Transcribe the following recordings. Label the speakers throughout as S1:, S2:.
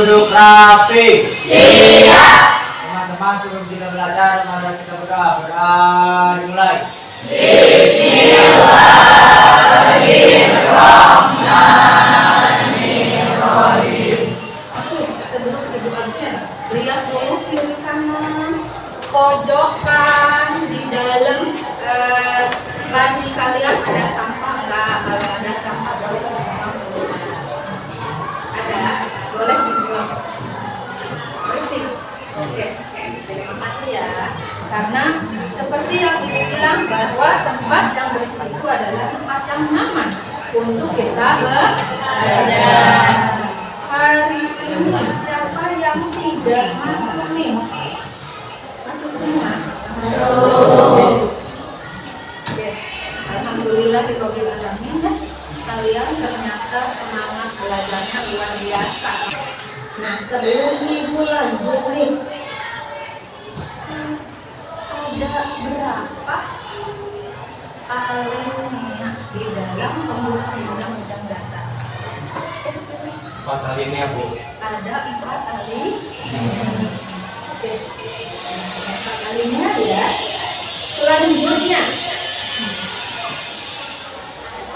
S1: Duduk rapi.
S2: Siap.
S1: Teman-teman, sebelum kita belajar, mari kita berdoa. Dimulai.
S2: Bismillahirrahmanirrahim. Sebelum ibu absen, lihat dulu kiri kanan, pojokan di dalam laci kalian ada sampah nggak? Kalau ada sampah boleh dibuang dulu. Ada, boleh dibuang. Bersih. Oke, terima kasih ya. Karena seperti yang ibu bilang bahwa tempat yang bersih itu adalah tempat yang nyaman untuk kita belajar. Hari ini siapa yang tidak masuk nih? Masuk semua? Masuk. Oke, alhamdulillah ya. Kalian ternyata semangat belajarnya luar biasa. Nah, sebelum ibu lanjut nih, ada berapa alinea di dalam pembukaan undang-undang dasar?
S1: 4 alinea, Bu.
S2: Ada 4 alinea. Oke, 4 alinea ya. Selanjutnya,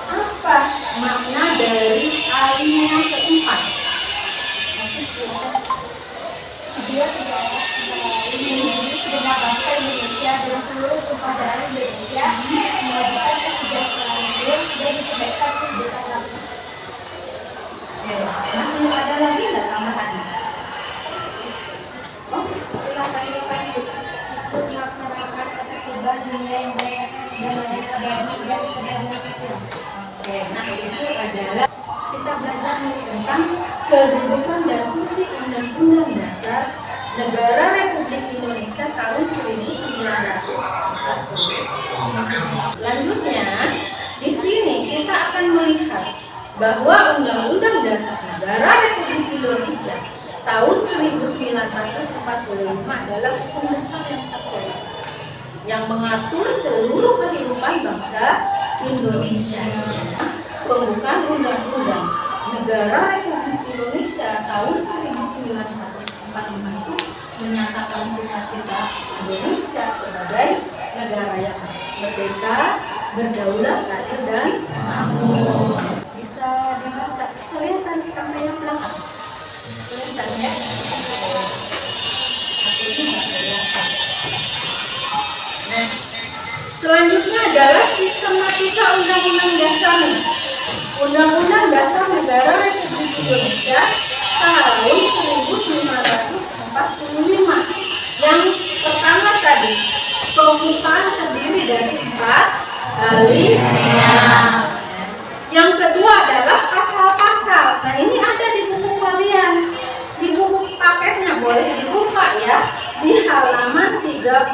S2: apa makna dari alinea keempat?
S3: Dia tidak melindungi segenap bangsa Indonesia dan seluruh tumpah darah Indonesia, mewajibkan kesejahteraan hidup dan dikebaikan kehidupan bangsa.
S2: Masih ada lagi nggak tambahan?
S3: Oke, silakan dilanjut. Untuk melaksanakan ketertiban dunia yang baik dan layak abadi dan keadilan sosial.
S2: Oke, nah itu adalah kita belajar tentang kedudukan dan fungsi Undang-Undang Dasar Negara Republik Indonesia tahun 1941. Selanjutnya, di sini kita akan melihat bahwa Undang-Undang Dasar Negara Republik Indonesia tahun 1945 adalah hukum dasar yang tertulis yang mengatur seluruh kehidupan bangsa Indonesia. Pembukaan Undang-Undang Negara Republik Indonesia tahun 1945 itu menyatakan cita-cita Indonesia sebagai negara yang merdeka, berdaulat, adil dan makmur. Bisa dibaca, kelihatan sampai yang belakang. Kelihatan ya? Nah, selanjutnya adalah sistematika Undang-Undang Dasar. Undang-Undang Dasar Negara Republik Indonesia tahun 1945. Yang pertama tadi, pembukaan terdiri dari 4 alinea. Yang kedua adalah pasal-pasal. Nah, ini ada di buku kalian. Di buku paketnya boleh dibuka ya, di halaman 38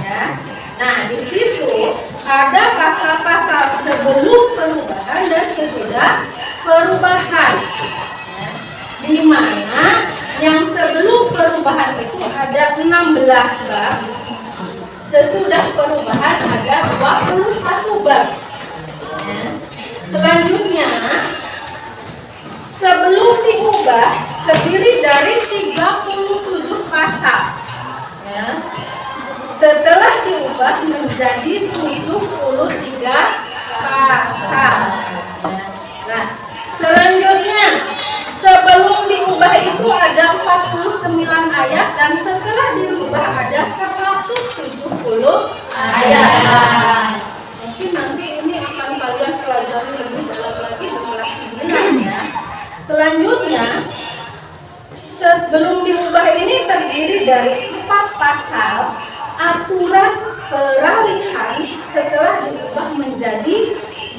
S2: ya. Nah, di situ ada pasal-pasal sebelum perubahan dan sesudah perubahan. Ya. Di mana yang sebelum perubahan itu ada 16 bab. Sesudah perubahan ada 21 bab. Ya. Selanjutnya, sebelum diubah terdiri dari 37 pasal. Ya. Setelah diubah menjadi 73 pasal. Ya. Nah, selanjutnya sebelum diubah itu ada 49 ayat dan setelah diubah ada 170 ayat. Mungkin nanti ini akan kalian pelajari lebih dalam lagi di kelas 9 ya. Selanjutnya, sebelum diubah ini terdiri dari 4 pasal aturan peralihan, setelah diubah menjadi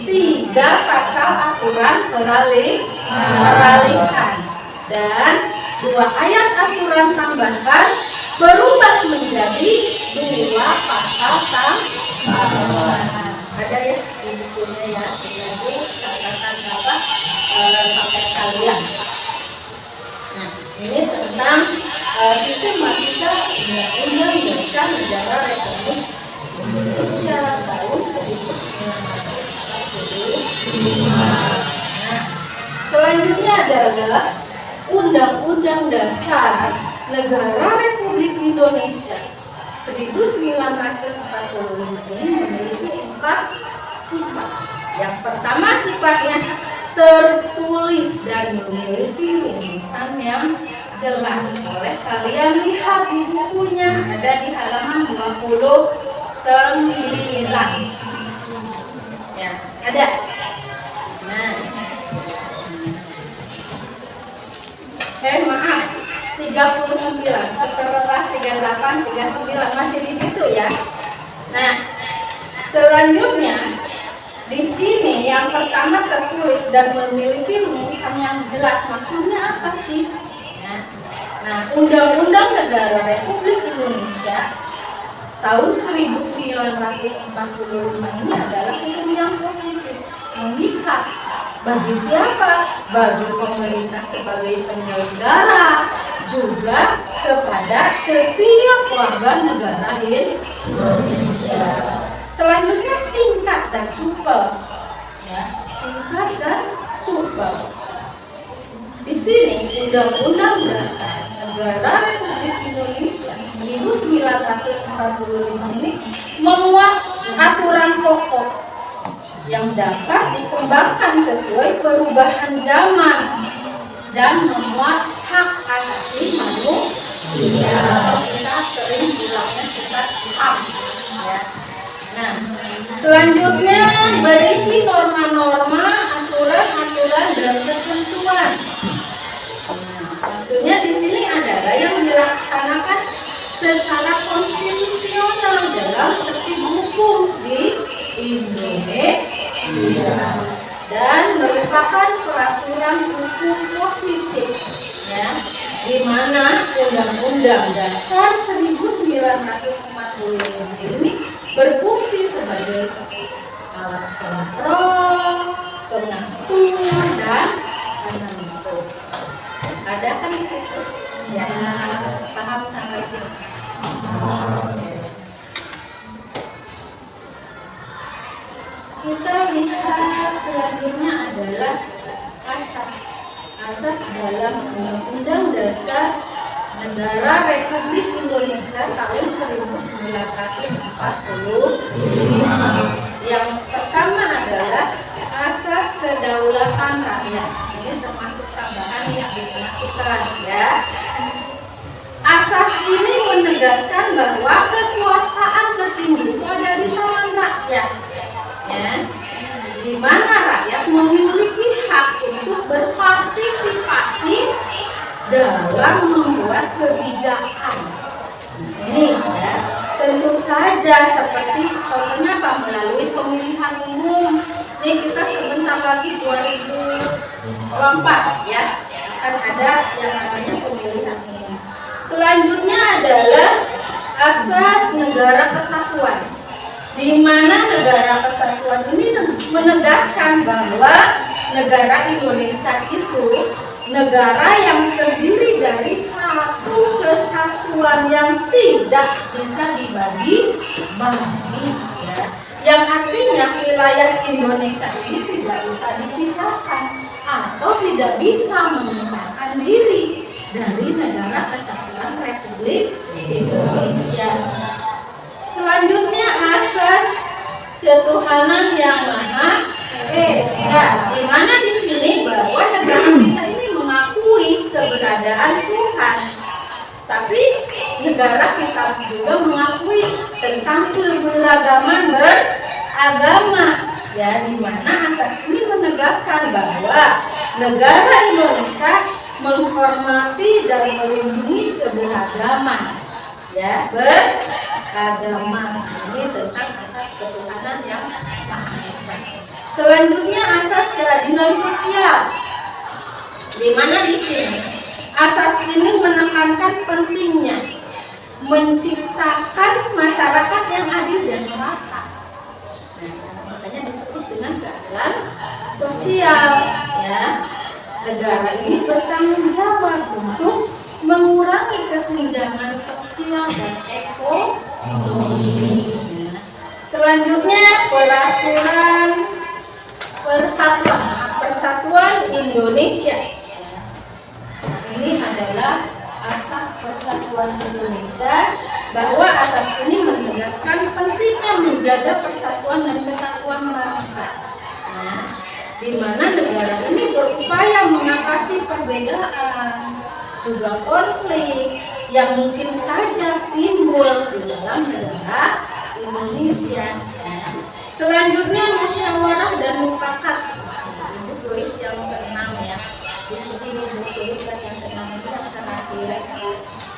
S2: 3 pasal aturan peralihan dan 2 ayat aturan tambahan berubah menjadi 2 pasal tambahan. Ada ya di bukunya ya, jadi catatan apa paket kalian. Nah, ini tentang sistematika Undang-Undang Dasar Negara Republik Indonesia tahun 1945. Nah, selanjutnya adalah Undang-Undang Dasar Negara Republik Indonesia 1945 ini memiliki 4 sifat. Yang pertama sifatnya tertulis dan memiliki rumusan yang jelas. Boleh kalian lihat di bukunya, ada di halaman 29. Ya, ada. Nah, maaf, 39 setelah 38, 39 masih di situ ya. Nah, selanjutnya di sini yang pertama tertulis dan memiliki rumusan yang jelas. Maksudnya apa sih? Nah, Undang-Undang Negara Republik Indonesia tahun 1945 ini adalah hukum yang positif, mengikat bagi siapa? Bagi pemerintah sebagai penyelenggara, juga kepada setiap warga negara Indonesia. Selanjutnya singkat dan supel, ya, singkat dan supel. Di sini Undang-Undang Dasar Negara Republik Indonesia 1945 ini memuat aturan pokok yang dapat dikembangkan sesuai perubahan zaman dan memuat hak asasi manusia. Kita sering bilangnya sifat HAM. Ya. Nah, selanjutnya berisi norma-norma, aturan-aturan dan ketentuan. Maksudnya di sini adalah yang dilaksanakan secara konstitusional dalam tertib hukum di Indonesia dan merupakan peraturan hukum positif, ya, di mana Undang-Undang Dasar 1945 ini berfungsi sebagai alat kontrol, pengatur dan penentu. Ada kan di situ? Ya, paham sampai sini. Kita lihat selanjutnya adalah asas dalam Undang-Undang Dasar Negara Republik Indonesia tahun 1945. Yang pertama adalah asas kedaulatan rakyat. Ini termasuk tambahan yang dimasukkan, ya. Asas ini menegaskan bahwa kekuasaan tertinggi itu ada di tangan rakyat, ya, di mana rakyat memiliki hak untuk berpartisipasi dalam membuat kebijakan. Ini, ya, tentu saja seperti contohnya apa, melalui pemilihan umum. Ini kita sebentar lagi 2024, ya, akan ada yang namanya pemilihan umum. Selanjutnya adalah asas negara kesatuan, di mana negara kesatuan ini menegaskan bahwa negara Indonesia itu negara yang terdiri dari satu kesatuan yang tidak bisa dibagi-bagi, ya. Yang artinya wilayah Indonesia ini tidak bisa dipisahkan atau tidak bisa memisahkan diri dari negara kesatuan Republik Indonesia. Selanjutnya asas ketuhanan yang Maha Esa, di mana di sini bahwa negara kita ini mengakui keberadaan Tuhan, tapi negara kita juga mengakui tentang keberagaman beragama, ya, di mana asas ini menegaskan bahwa negara Indonesia menghormati dan melindungi keberagaman, ya, beragama. Ini tentang asas ketuhanan yang Maha Esa. Selanjutnya asas keadilan sosial, di mana di sini asas ini menekankan pentingnya menciptakan masyarakat yang adil dan merata. Nah, makanya disebut dengan keadilan sosial, ya. Negara ini bertanggung jawab untuk mengurangi kesenjangan sosial dan ekonomi. Selanjutnya peraturan persatuan Indonesia. ini adalah Asas Persatuan Indonesia, bahwa asas ini menegaskan pentingnya menjaga persatuan dan kesatuan bangsa. Nah, di mana negara ini berupaya mengatasi perbedaan, juga konflik yang mungkin saja timbul di dalam negara Indonesia. Selanjutnya musyawarah dan mufakat. Ibu tulis yang ke-6 ya. Di sini Ibu tuliskan yang ke-6 itu yang terakhir.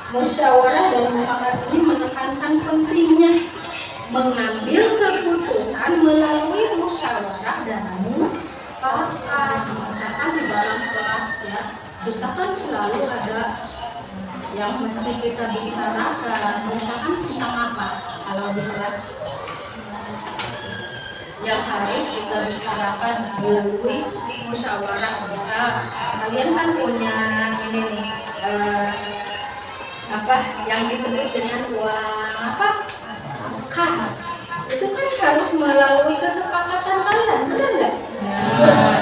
S2: Musyawarah dan mufakat ini menekankan pentingnya mengambil keputusan melalui musyawarah dan mufakat. Misalkan di dalam kelas ya, kita kan selalu ada yang mesti kita bicarakan. Misalkan tentang apa? Kalau di kelas yang harus kita bicarakan melalui musyawarah, bisa kalian kan punya ini nih apa yang disebut dengan uang apa kas, itu kan harus melalui kesepakatan kalian, benar nggak?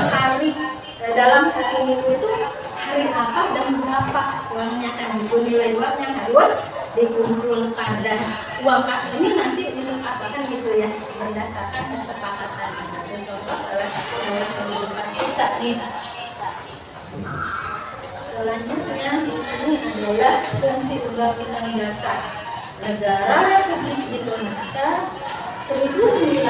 S2: Hari dalam satu minggu itu hari apa dan berapa uangnya, kan itu nilai uangnya harus dikumpulkan, dan uang kas ini nanti untuk apa kan gitu ya, berdasarkan kesepakatan. Dan contoh salah satu dalam kehidupan kita nih. Selanjutnya di sini adalah fungsi Undang-Undang Dasar Negara Republik Indonesia 1945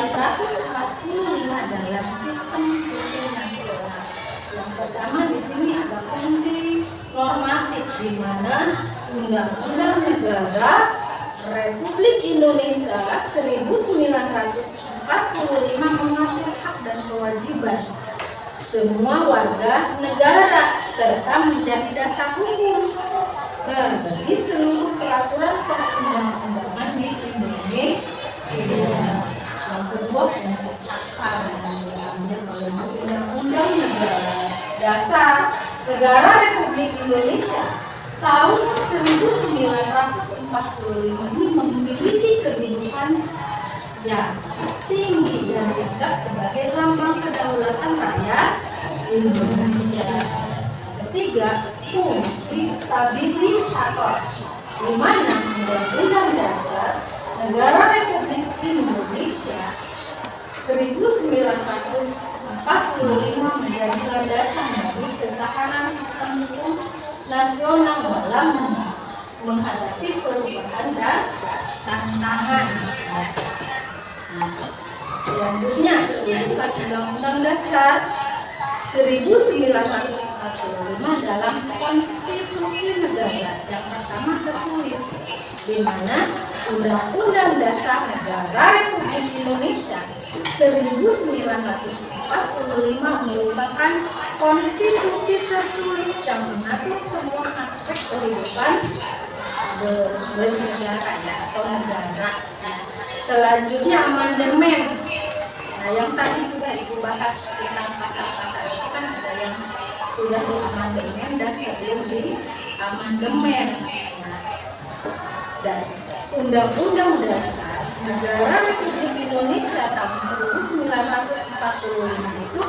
S2: dalam sistem hukum nasional. Yang pertama di sini ada fungsi normatif, di mana Undang-Undang Negara Republik Indonesia 1945 mengatur hak dan kewajiban semua warga negara serta menjadi dasar hukum bagi seluruh peraturan perundang-undangan di Indonesia. Yang kedua, fungsi sakral yang diambil oleh Undang-Undang Negara Dasar Negara Republik Indonesia tahun 1945 ini memiliki kedudukan yang tinggi dan dianggap sebagai lambang kedaulatan rakyat Indonesia. Ketiga, fungsi stabilisator, di mana Undang-Undang Dasar Negara Republik Indonesia 1945 menjadi landasan bagi ketahanan sistem hukum nasional dalam menghadapi perubahan dan tantangan. Selanjutnya, kedudukan Undang-Undang Dasar 1945 dalam konstitusi negara yang pertama tertulis, di mana Undang-Undang Dasar Negara Republik Indonesia 1945 merupakan konstitusi tertulis yang mengatur semua aspek kehidupan bernegara atau negara. Selanjutnya amandemen. Nah, yang tadi sudah Ibu bahas tentang pasal-pasal itu kan ada yang sudah di amandemen dan sebelum di amandemen. Nah, dan Undang-Undang Dasar Negara Republik Indonesia tahun 1945 itu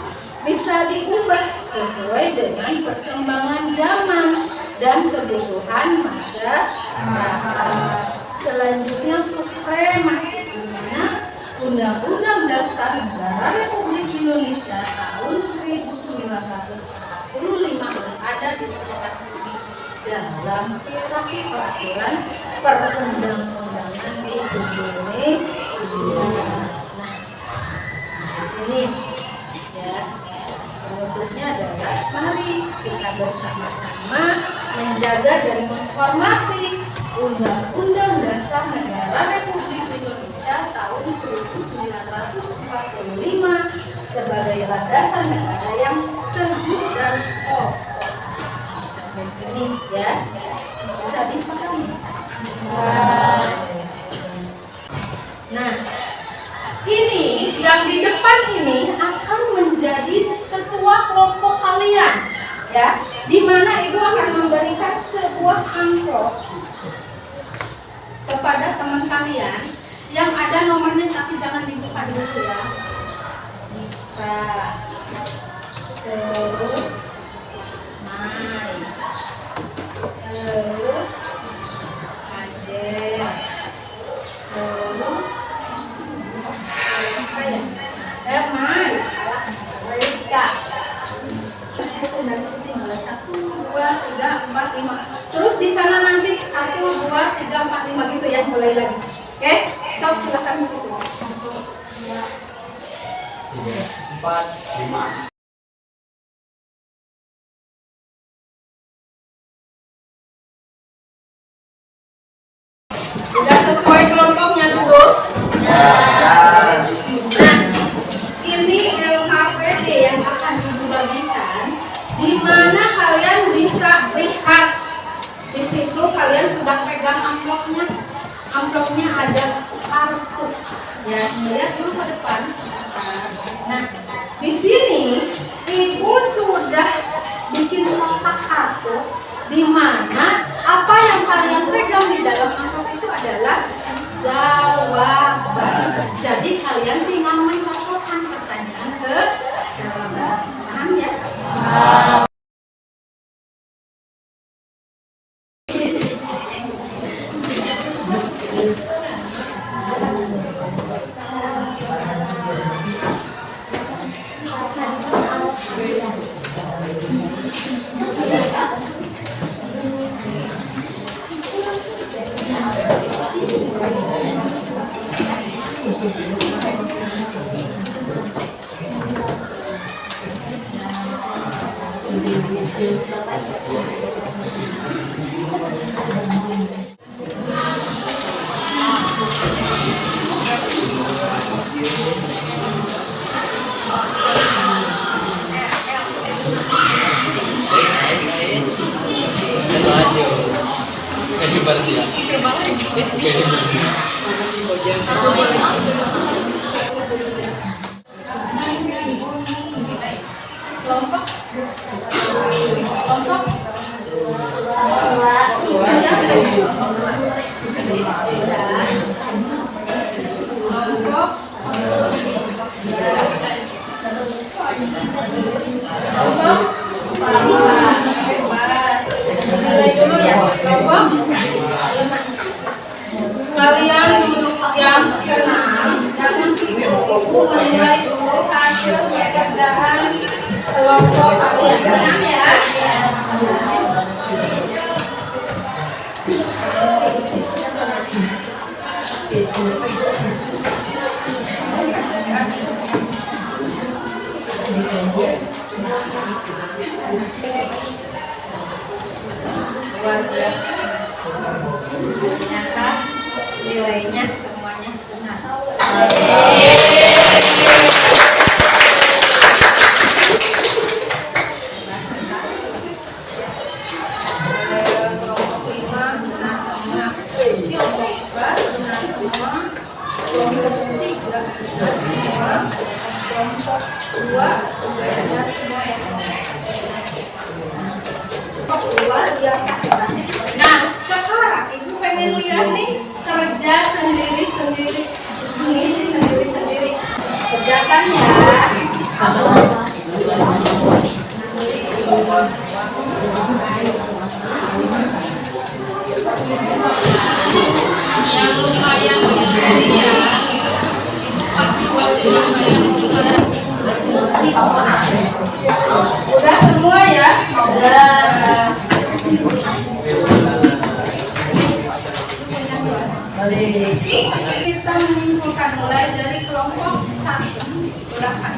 S2: bisa diubah sesuai dengan perkembangan zaman dan kebutuhan masyarakat. Selanjutnya supremasi, di mana Undang-Undang Dasar Negara Republik Indonesia tahun 1945 ada di dalam peraturan perundang-undangan di Indonesia. Nah, di sini ya, penutupnya adalah mari kita bersama-sama menjaga dan menghormati Undang-Undang Dasar Negara Republik Indonesia tahun 1945 sebagai landasan negara yang teguh dan kokoh. Sampai sini ya, bisa dipahami. Nah, ini yang di depan ini akan menjadi ketua kelompok kalian, ya, di mana Ibu akan memberikan sebuah amplop kepada teman kalian yang ada nomornya, tapi jangan dibuka dulu ya. Terus, 5. Terus di sana nanti 1, 2, 3, 4, 5 gitu ya, mulai lagi. Oke, sob silakan.
S1: 4, 5.
S2: Sudah sesuai kelompoknya dulu. Nah, ini LHPD yang akan dibagikan, di mana kalian bisa lihat di situ. Kalian sudah pegang amplopnya. Amplopnya ada kartu. Ya, lihat dulu ke depan. Nah, di sini ibu sudah bikin kotak kartu, di mana apa yang kalian pegang di dalam amplop itu adalah jawaban. Jadi kalian tinggal mencocokkan pertanyaan ke jawaban. Paham ya? Kelompok kalian duduk yang tenang, jangan sibuk ibu menilai dulu hasilnya kerjaan kelompok kalian. Tenang ya. Luar biasa. Ternyata nilainya semuanya benar. Kelompok 5 benar semua. Kelompok 4 benar semua. Kelompok 3 benar semua. Kelompok 2 benar semua ya. Luar biasa. Nah, sekarang ibu pengen lihat nih kerja sendiri-sendiri, mengisi sendiri-sendiri. Kerjakan ya. Yang lumayan sendiri ya. Udah semua ya? Udah. Kita menyimpulkan mulai dari kelompok 1. Silakan.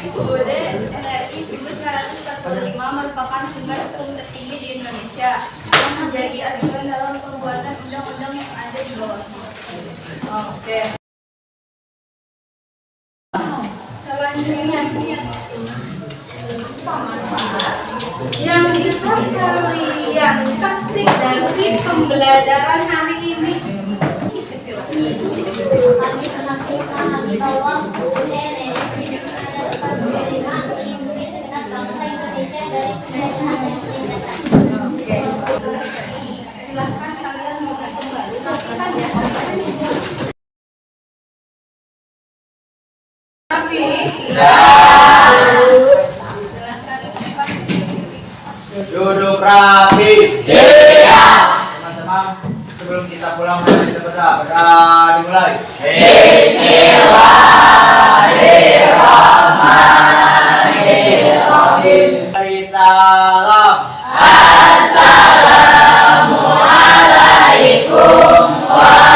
S3: UUD NRI 1945 merupakan sumber hukum tertinggi di Indonesia yang menjadi acuan dalam pembuatan undang-undang yang ada di bawahnya.
S2: Oke. Selanjutnya yang bisa kalian petik dari pembelajaran hari ini.
S3: Kami senang sekali bahwa UUD NRI 1945 melindungi segenap bangsa Indonesia dari penjajahan dan penindasan.
S2: Oke, selesai. Silahkan kalian mulai kembali. Saksikan ya seperti semua. Tapi
S1: Duduk rapi. Siap. Teman-teman, sebelum kita pulang kita berdoa dimulai. Bismillahirrahmanirrahim. Salam
S4: Wassalamualaikum warahmatullahi